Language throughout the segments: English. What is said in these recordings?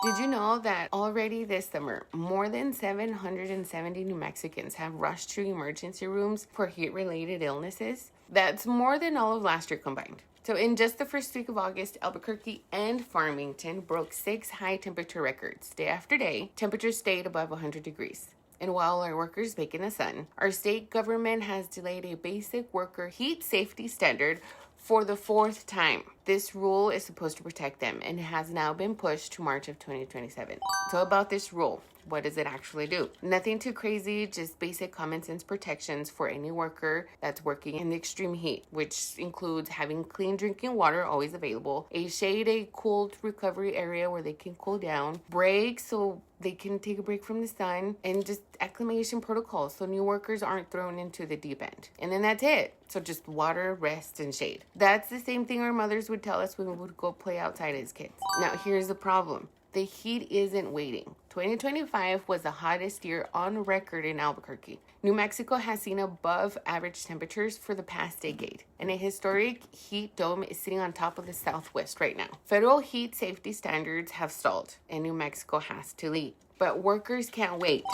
Did you know that already this summer, more than 770 New Mexicans have rushed to emergency rooms for heat-related illnesses? That's more than all of last year combined. So in just the first week of August, Albuquerque and Farmington broke 6 high temperature records. Day after day, temperatures stayed above 100 degrees. And while our workers bake in the sun, our state government has delayed a basic worker heat safety standard for the 4th time. This rule is supposed to protect them and has now been pushed to March of 2027. So about this rule, what does it actually do? Nothing too crazy, just basic common sense protections for any worker that's working in the extreme heat, which includes having clean drinking water always available, a shade, a cool recovery area where they can cool down, breaks so they can take a break from the sun, and just acclimation protocols so new workers aren't thrown into the deep end. And then that's it. So just water, rest, and shade. That's the same thing our mothers would tell us when we would go play outside as kids. Now here's the problem. The heat isn't waiting. 2025 was the hottest year on record in Albuquerque. New Mexico has seen above average temperatures for the past decade, and a historic heat dome is sitting on top of the Southwest right now. Federal heat safety standards have stalled, and New Mexico has to lead. But workers can't wait.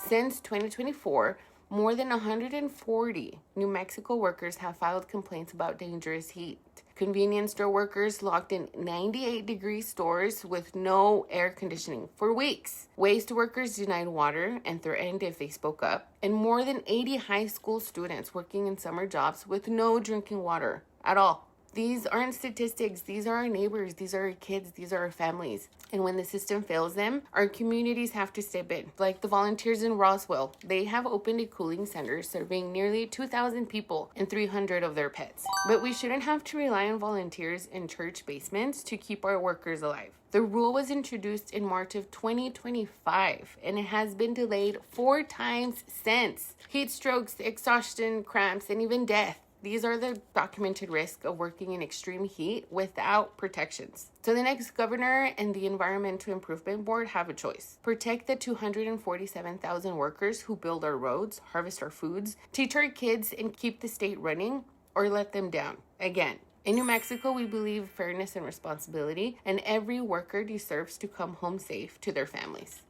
Since 2024, more than 140 New Mexico workers have filed complaints about dangerous heat. Convenience store workers locked in 98-degree stores with no air conditioning for weeks. Waste workers denied water and threatened if they spoke up. And more than 80 high school students working in summer jobs with no drinking water at all. These aren't statistics. These are our neighbors. These are our kids. These are our families. And when the system fails them, our communities have to step in. Like the volunteers in Roswell, they have opened a cooling center serving nearly 2,000 people and 300 of their pets. But we shouldn't have to rely on volunteers in church basements to keep our workers alive. The rule was introduced in March of 2025, and it has been delayed 4 times since. Heat strokes, exhaustion, cramps, and even death. These are the documented risks of working in extreme heat without protections. So the next governor and the Environmental Improvement Board have a choice. Protect the 247,000 workers who build our roads, harvest our foods, teach our kids, and keep the state running, or let them down again. In New Mexico, we believe fairness and responsibility, and every worker deserves to come home safe to their families.